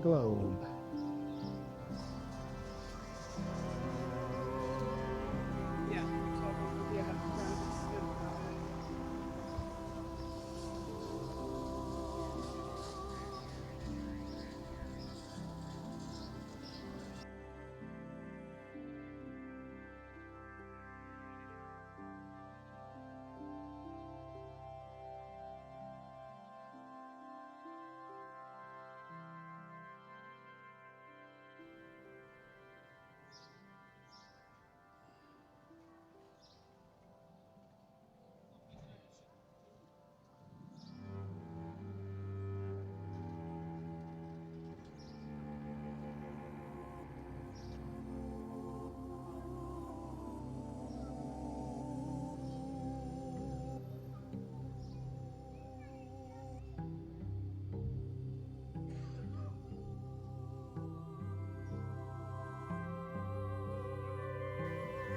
globe.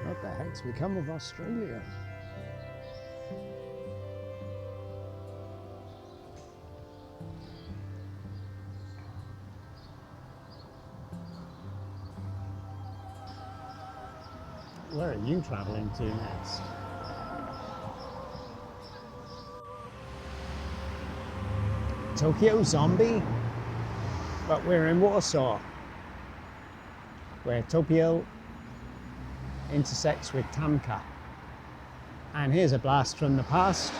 What the heck's become of Australia? Where are you travelling to next? Tokyo Zombie? But we're in Warsaw, where Tokyo intersects with Tamka. And here's a blast from the past.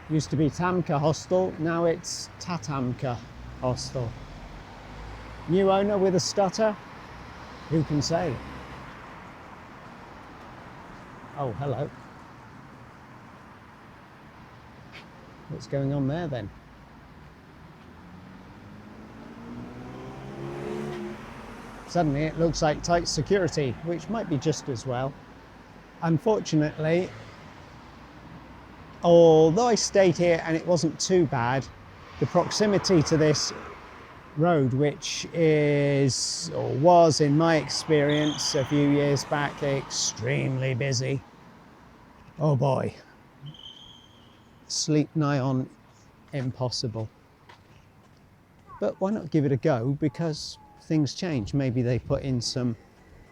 Used to be Tamka Hostel, now it's Tatamka Hostel. New owner with a stutter? Who can say? Oh, hello. What's going on there then? Suddenly it looks like tight security, which might be just as well. Unfortunately, although I stayed here and it wasn't too bad, the proximity to this road, which is, or was in my experience a few years back, extremely busy. Oh boy. Sleep nigh on impossible. But why not give it a go, because things change. Maybe they put in some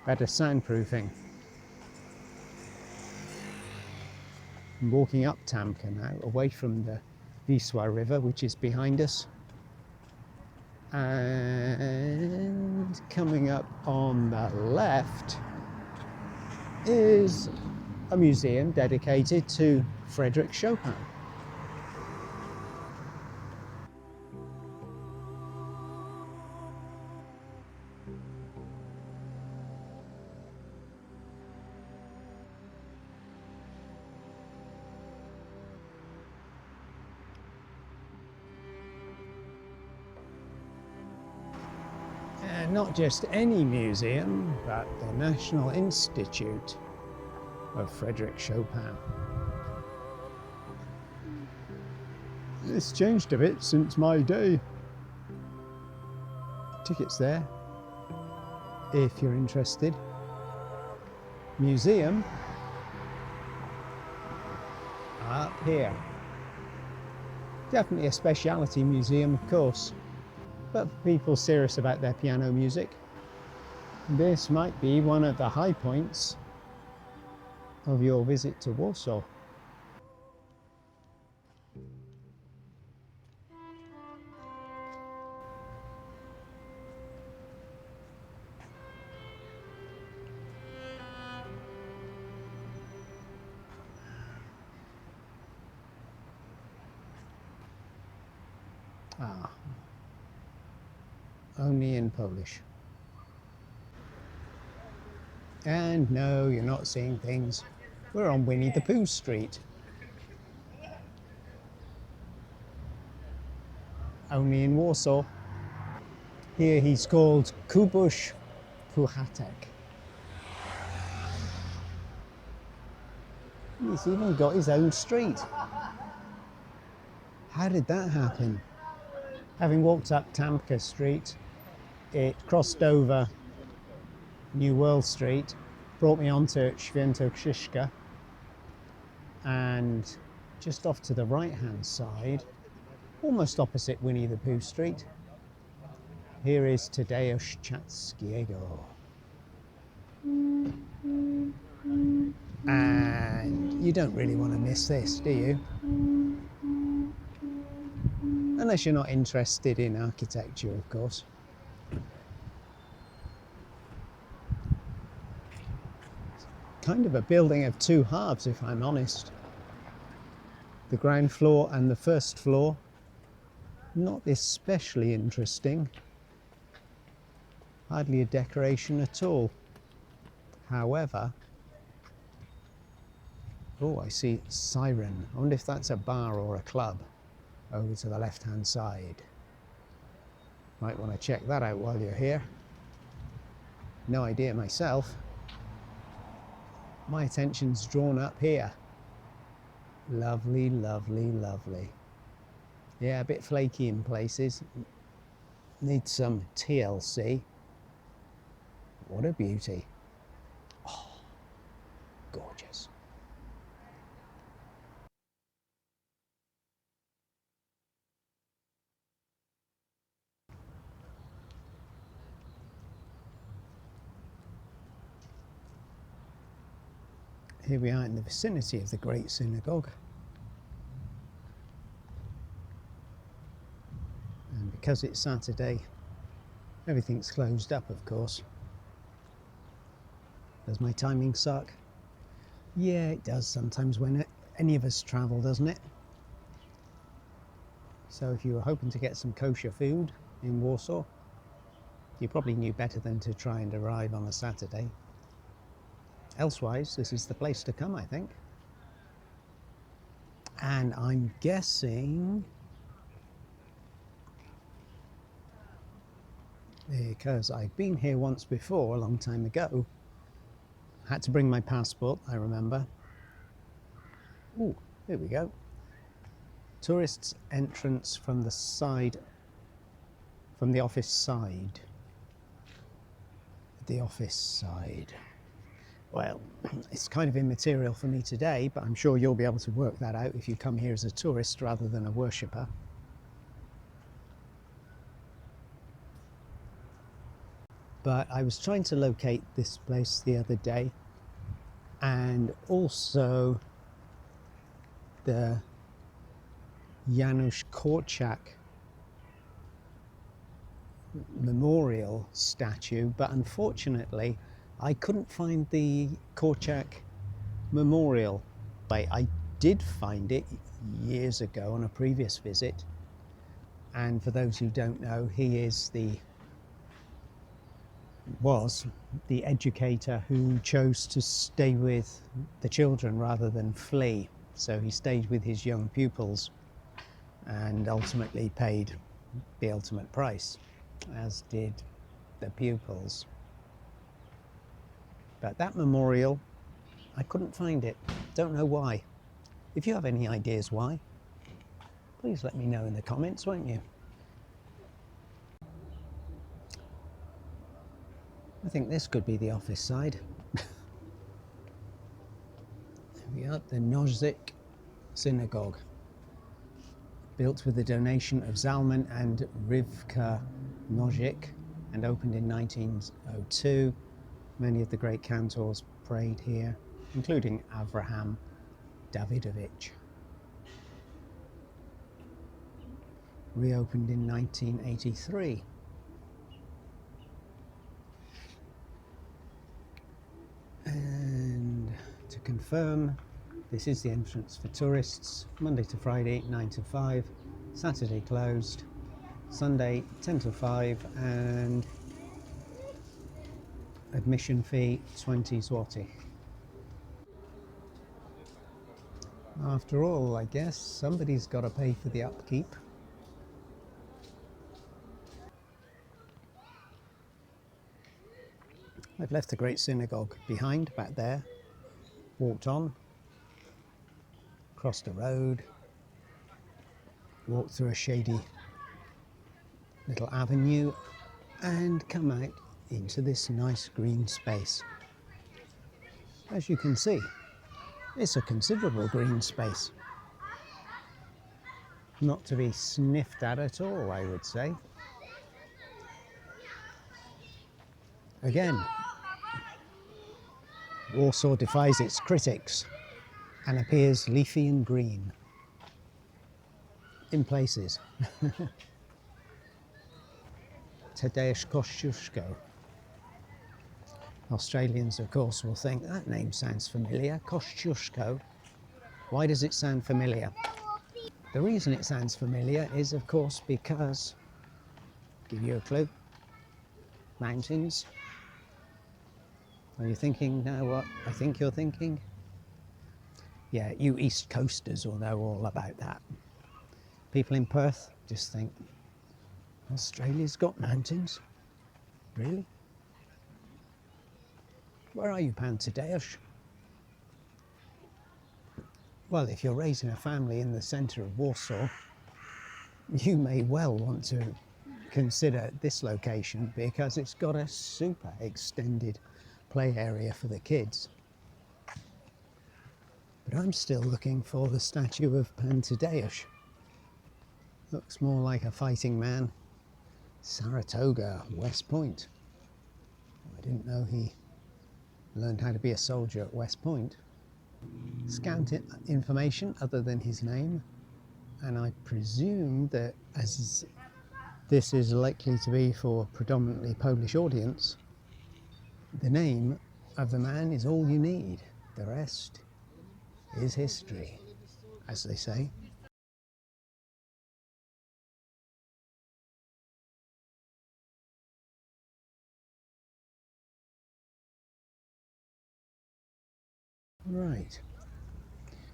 better soundproofing. I'm walking up Tamka now, away from the Wisła River, which is behind us. And coming up on the left is a museum dedicated to Frédéric Chopin. And not just any museum, but the National Institute of Frédéric Chopin. It's changed a bit since my day. Tickets there, if you're interested. Museum up here. Definitely a speciality museum, of course. But for people serious about their piano music, this might be one of the high points of your visit to Warsaw. Ah. Only in Polish. And no, you're not seeing things. We're on Winnie the Pooh Street. Only in Warsaw. Here he's called Kubuś Puchatek. He's even got his own street. How did that happen? Having walked up Tamka Street, it crossed over New World Street, brought me onto Świętokrzyska, and just off to the right-hand side, almost opposite Winnie the Pooh Street, Here is Tadeusz Czackiego. And you don't really want to miss this, do you? Unless you're not interested in architecture, of course. Kind of a building of two halves, if I'm honest. The ground floor and the first floor, not especially interesting. Hardly a decoration at all. However, oh, I see Siren. I wonder if that's a bar or a club over to the left-hand side. Might want to check that out while you're here. No idea myself. My attention's drawn up here. Lovely, lovely, lovely. Yeah, a bit flaky in places. Needs some TLC. What a beauty. Oh, gorgeous. Here we are in the vicinity of the Great Synagogue. And because it's Saturday, everything's closed up, of course. Does my timing suck? Yeah, it does sometimes when any of us travel, doesn't it? So if you were hoping to get some kosher food in Warsaw, you probably knew better than to try and arrive on a Saturday. Elsewise, this is the place to come, I think. And I'm guessing, because I've been here once before, a long time ago, had to bring my passport, I remember. Ooh, here we go. Tourists entrance from the side, from the office side. The office side. Well, it's kind of immaterial for me today, but I'm sure you'll be able to work that out if you come here as a tourist rather than a worshipper. But I was trying to locate this place the other day, and also the Janusz Korczak memorial statue, but unfortunately I couldn't find the Korczak memorial. I did find it years ago on a previous visit, and for those who don't know, he was the educator who chose to stay with the children rather than flee. So he stayed with his young pupils and ultimately paid the ultimate price, as did the pupils. But that memorial, I couldn't find it. Don't know why. If you have any ideas why, please let me know in the comments, won't you? I think this could be the office side. There we are, the Nozyk synagogue. Built with the donation of Zalman and Rivka Nozyk and opened in 1902. Many of the great cantors prayed here, including Avraham Davidovich. Reopened in 1983. And to confirm, this is the entrance for tourists, Monday to Friday 9 to 5, Saturday closed, Sunday 10 to 5, and admission fee 20 zloty. After all, I guess somebody's got to pay for the upkeep. I've left the Great Synagogue behind, back there, walked on, crossed a road, walked through a shady little avenue, and come out into this nice green space. As you can see, it's a considerable green space. Not to be sniffed at all, I would say. Again, Warsaw defies its critics and appears leafy and green in places. Tadeusz Kościuszko. Australians, of course, will think that name sounds familiar. Kościuszko. Why does it sound familiar? The reason it sounds familiar is, of course, because, give you a clue, mountains. Are you thinking now what I think you're thinking? Yeah, you East Coasters will know all about that. People in Perth just think, Australia's got mountains? Really? Where are you, Pan Tadeusz? Well, if you're raising a family in the centre of Warsaw, you may well want to consider this location because it's got a super extended play area for the kids. But I'm still looking for the statue of Pan Tadeusz. Looks more like a fighting man. Saratoga, West Point. I didn't know he learned how to be a soldier at West Point. Scant information other than his name, and I presume that as this is likely to be for a predominantly Polish audience, the name of the man is all you need. The rest is history, as they say. Right,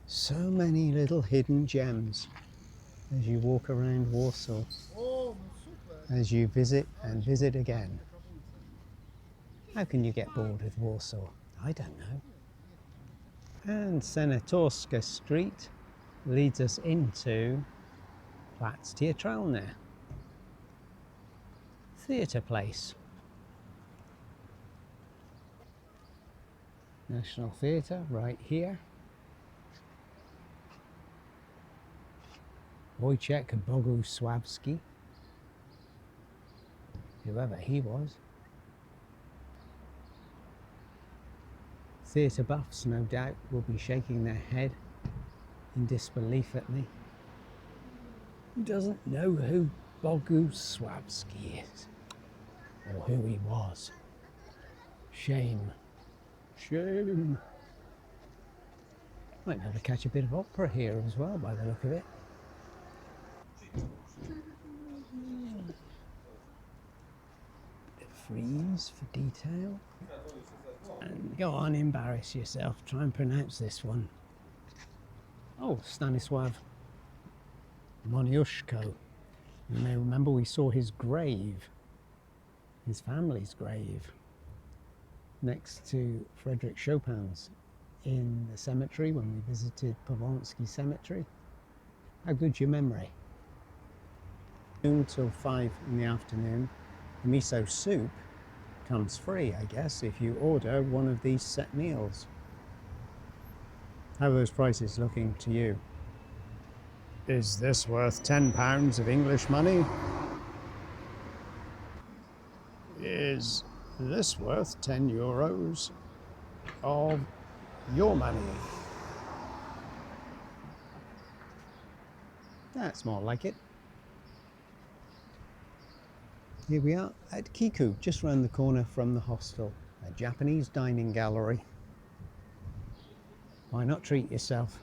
so many little hidden gems as you walk around Warsaw, as you visit and visit again. How can you get bored with Warsaw? I don't know. And Senatorska Street leads us into Plac Teatralny, theatre place. National Theatre right here. Wojciech Bogusławski, whoever he was. Theatre buffs, no doubt, will be shaking their head in disbelief at me. Who doesn't know who Bogusławski is? Or who he was? Shame. Shame. Might be able to catch a bit of opera here as well by the look of it. Bit of frieze for detail. And go on, embarrass yourself. Try and pronounce this one. Oh, Stanisław Moniuszko. You may remember we saw his grave, his family's grave, next to Frédéric Chopin's in the cemetery when we visited Powązki Cemetery. How good's your memory? Noon till 5 in the afternoon. The miso soup comes free, I guess, if you order one of these set meals. How are those prices looking to you? Is this worth £10 of English money? Is this worth €10 of your money? That's more like it. Here we are at Kiku, just round the corner from the hostel, a Japanese dining gallery. Why not treat yourself?